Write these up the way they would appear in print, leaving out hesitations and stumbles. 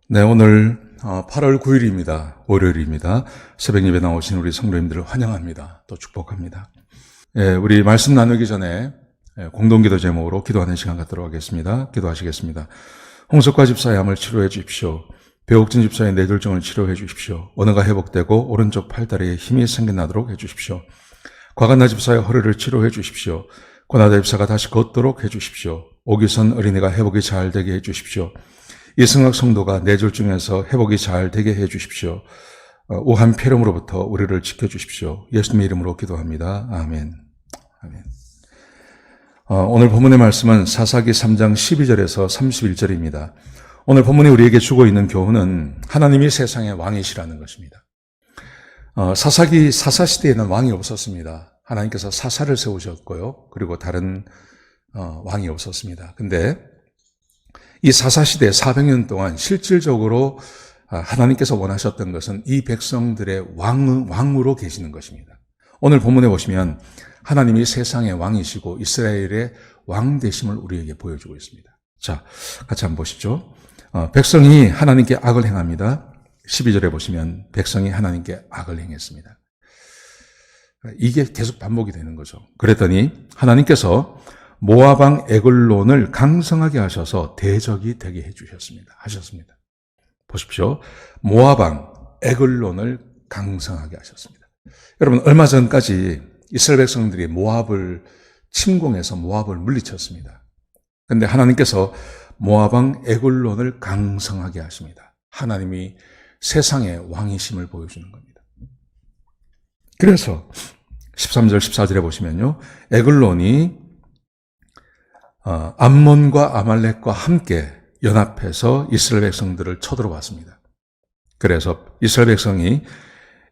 네, 오늘 8월 9일입니다. 월요일입니다. 새벽 예배 나오신 우리 성도님들을 환영합니다. 또 축복합니다. 우리 말씀 나누기 전에 공동기도 제목으로 기도하는 시간 갖도록 하겠습니다. 기도하시겠습니다. 홍석과 집사의 암을 치료해 주십시오. 배옥진 집사의 뇌졸중을 치료해 주십시오. 언어가 회복되고 오른쪽 팔다리에 힘이 생겨나도록 해 주십시오. 곽한나 집사의 허리를 치료해 주십시오. 권하다 집사가 다시 걷도록 해 주십시오. 오기선 어린이가 회복이 잘 되게 해 주십시오. 이승학 성도가 뇌졸중에서 회복이 잘 되게 해 주십시오. 우한 폐렴으로부터 우리를 지켜주십시오. 예수님의 이름으로 기도합니다. 아멘. 아멘. 오늘 본문의 말씀은 사사기 3장 12절에서 31절입니다. 오늘 본문이 우리에게 주고 있는 교훈은 하나님이 세상의 왕이시라는 것입니다. 사사시대에는 왕이 없었습니다. 하나님께서 사사를 세우셨고요. 그리고 다른 왕이 없었습니다. 근데 이 사사시대 400년 동안 실질적으로 하나님께서 원하셨던 것은 이 백성들의 왕으로 계시는 것입니다. 오늘 본문에 보시면 하나님이 세상의 왕이시고 이스라엘의 왕 되심을 우리에게 보여주고 있습니다. 자, 같이 한번 보시죠. 백성이 하나님께 악을 행합니다. 12절에 보시면 백성이 하나님께 악을 행했습니다. 이게 계속 반복이 되는 거죠. 그랬더니 하나님께서 모압 왕 에글론을 강성하게 하셔서 대적이 되게 해주셨습니다. 하셨습니다. 보십시오. 모압 왕 에글론을 강성하게 하셨습니다. 여러분, 얼마 전까지 이스라엘 백성들이 모압을 침공해서 모압을 물리쳤습니다. 그런데 하나님께서 모압 왕 에글론을 강성하게 하십니다. 하나님이 세상의 왕이심을 보여주는 겁니다. 그래서 13절 14절에 보시면요, 에글론이 암몬과 아말렉과 함께 연합해서 이스라엘 백성들을 쳐들어왔습니다. 그래서 이스라엘 백성이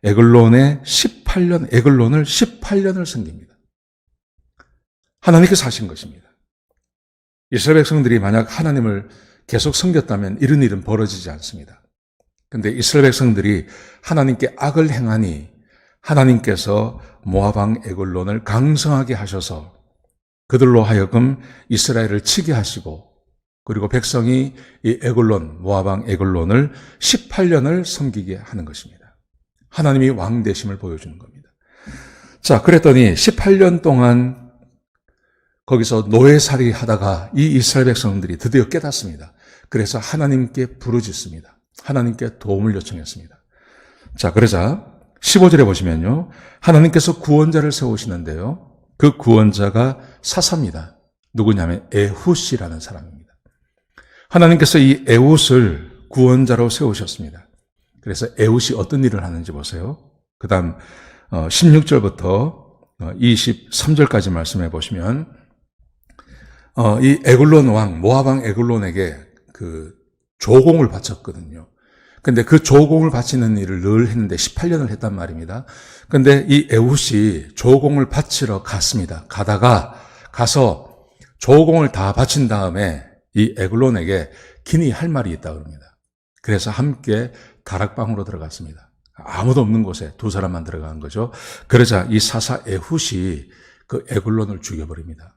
에글론을 18년을 섬깁니다. 하나님께서 하신 것입니다. 이스라엘 백성들이 만약 하나님을 계속 섬겼다면 이런 일은 벌어지지 않습니다. 그런데 이스라엘 백성들이 하나님께 악을 행하니 하나님께서 모압 왕 에글론을 강성하게 하셔서 그들로 하여금 이스라엘을 치게 하시고, 그리고 백성이 이 에글론, 모압 왕 에글론을 18년을 섬기게 하는 것입니다. 하나님이 왕 되심을 보여주는 겁니다. 자, 그랬더니 18년 동안 거기서 노예살이 하다가 이 이스라엘 백성들이 드디어 깨닫습니다. 그래서 하나님께 부르짖습니다. 하나님께 도움을 요청했습니다. 자, 그러자 15절에 보시면요, 하나님께서 구원자를 세우시는데요, 그 구원자가 사사입니다. 누구냐면 에훗이라는 사람입니다. 하나님께서 이 에훗을 구원자로 세우셨습니다. 그래서 에훗이 어떤 일을 하는지 보세요. 그 다음 16절부터 23절까지 말씀해 보시면 이 에글론 왕, 모압 왕 에글론에게 그 조공을 바쳤거든요. 근데 그 조공을 바치는 일을 늘 했는데 18년을 했단 말입니다. 근데 이 에훗이 조공을 바치러 갔습니다. 가서 조공을 다 바친 다음에 이 에글론에게 긴히 할 말이 있다고 합니다. 그래서 함께 다락방으로 들어갔습니다. 아무도 없는 곳에 두 사람만 들어간 거죠. 그러자 이 사사 에훗이 그 에글론을 죽입니다.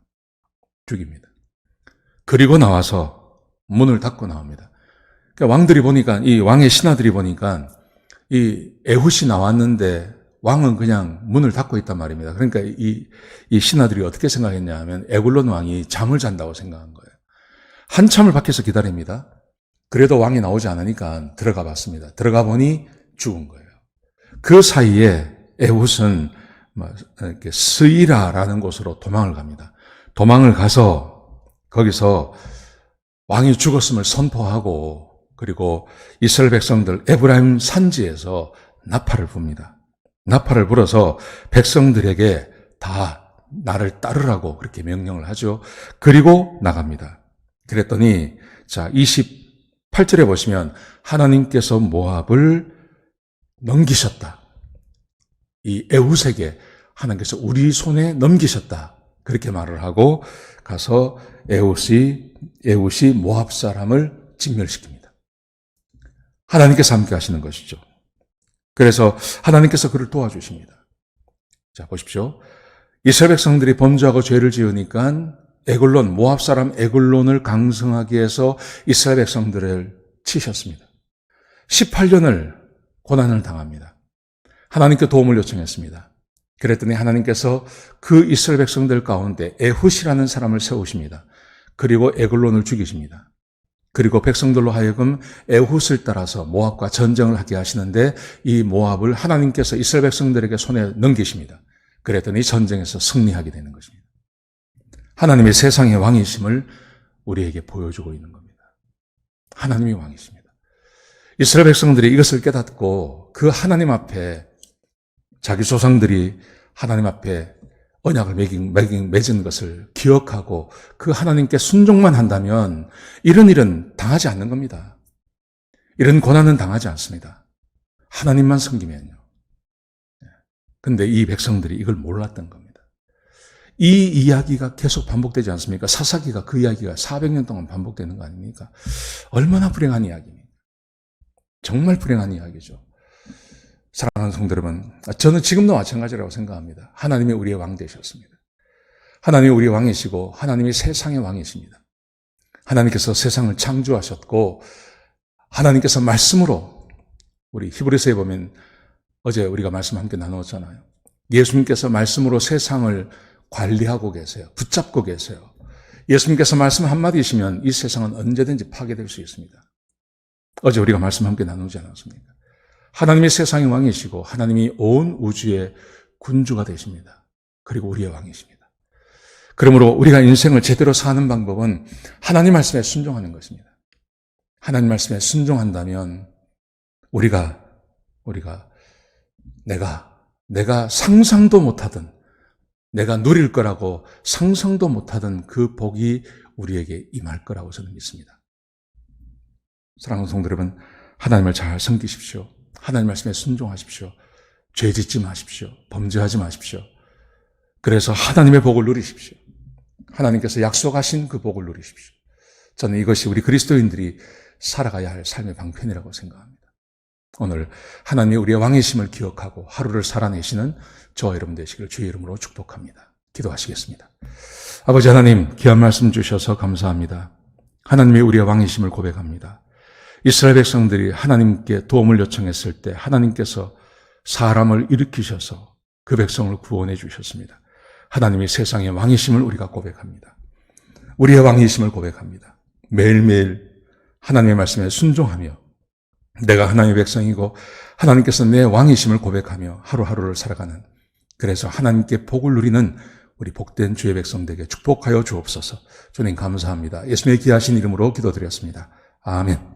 그리고 나와서 문을 닫고 나옵니다. 그러니까 왕들이 보니까, 이 왕의 신하들이 보니까 이 에훗이 나왔는데 왕은 그냥 문을 닫고 있단 말입니다. 그러니까 이 신하들이 어떻게 생각했냐 하면 에글론 왕이 잠을 잔다고 생각한 거예요. 한참을 밖에서 기다립니다. 그래도 왕이 나오지 않으니까 들어가 봤습니다. 들어가 보니 죽은 거예요. 그 사이에 에훗은 스이라라는 곳으로 도망을 갑니다. 도망을 가서 거기서 왕이 죽었음을 선포하고, 그리고 이스라엘 백성들 에브라임 산지에서 나팔을 붑니다. 나팔을 불어서 백성들에게 다 나를 따르라고 그렇게 명령을 하죠. 그리고 나갑니다. 그랬더니 자, 28절에 보시면 하나님께서 모압을 넘기셨다. 이 에훗에게 하나님께서 우리 손에 넘기셨다. 그렇게 말을 하고 가서 에훗이 모압 사람을 진멸시킵니다. 하나님께서 함께 하시는 것이죠. 그래서 하나님께서 그를 도와주십니다. 자, 보십시오. 이스라엘 백성들이 범죄하고 죄를 지으니까 에글론, 모압 사람 에글론을 강성하게 해서 이스라엘 백성들을 치셨습니다. 18년을 고난을 당합니다. 하나님께 도움을 요청했습니다. 그랬더니 하나님께서 그 이스라엘 백성들 가운데 에훗이라는 사람을 세우십니다. 그리고 에글론을 죽이십니다. 그리고 백성들로 하여금 에훗을 따라서 모압과 전쟁을 하게 하시는데 이 모압을 하나님께서 이스라엘 백성들에게 손에 넘기십니다. 그랬더니 전쟁에서 승리하게 되는 것입니다. 하나님의 세상의 왕이심을 우리에게 보여주고 있는 겁니다. 하나님이 왕이십니다. 이스라엘 백성들이 이것을 깨닫고 그 하나님 앞에 자기 조상들이 하나님 앞에 언약을 맺은 것을 기억하고 그 하나님께 순종만 한다면 이런 일은 당하지 않는 겁니다. 이런 고난은 당하지 않습니다. 하나님만 섬기면요. 근데 이 백성들이 이걸 몰랐던 겁니다. 이 이야기가 계속 반복되지 않습니까? 사사기가 그 이야기가 400년 동안 반복되는 거 아닙니까? 얼마나 불행한 이야기입니까? 정말 불행한 이야기죠. 사랑하는 성도 여러분, 저는 지금도 마찬가지라고 생각합니다. 하나님이 우리의 왕 되셨습니다. 하나님이 우리의 왕이시고 하나님이 세상의 왕이십니다. 하나님께서 세상을 창조하셨고 하나님께서 말씀으로 우리 히브리서에 보면 어제 우리가 말씀 함께 나누었잖아요. 예수님께서 말씀으로 세상을 관리하고 계세요. 붙잡고 계세요. 예수님께서 말씀 한마디이시면 이 세상은 언제든지 파괴될 수 있습니다. 어제 우리가 말씀 함께 나누지 않았습니까? 하나님이 세상의 왕이시고 하나님이 온 우주의 군주가 되십니다. 그리고 우리의 왕이십니다. 그러므로 우리가 인생을 제대로 사는 방법은 하나님 말씀에 순종하는 것입니다. 하나님 말씀에 순종한다면 우리가 내가 상상도 못하던, 내가 누릴 거라고 상상도 못하던 그 복이 우리에게 임할 거라고 저는 믿습니다. 사랑하는 성도 여러분, 하나님을 잘 섬기십시오. 하나님 말씀에 순종하십시오. 죄 짓지 마십시오. 범죄하지 마십시오. 그래서 하나님의 복을 누리십시오. 하나님께서 약속하신 그 복을 누리십시오. 저는 이것이 우리 그리스도인들이 살아가야 할 삶의 방편이라고 생각합니다. 오늘 하나님이 우리의 왕이심을 기억하고 하루를 살아내시는 저와 여러분 되시기를 주의 이름으로 축복합니다. 기도하시겠습니다. 아버지 하나님, 귀한 말씀 주셔서 감사합니다. 하나님이 우리의 왕이심을 고백합니다. 이스라엘 백성들이 하나님께 도움을 요청했을 때 하나님께서 사람을 일으키셔서 그 백성을 구원해 주셨습니다. 하나님이 세상의 왕이심을 우리가 고백합니다. 우리의 왕이심을 고백합니다. 매일매일 하나님의 말씀에 순종하며 내가 하나님의 백성이고 하나님께서 내 왕이심을 고백하며 하루하루를 살아가는, 그래서 하나님께 복을 누리는 우리 복된 주의 백성들에게 축복하여 주옵소서. 주님 감사합니다. 예수님의 귀하신 이름으로 기도드렸습니다. 아멘.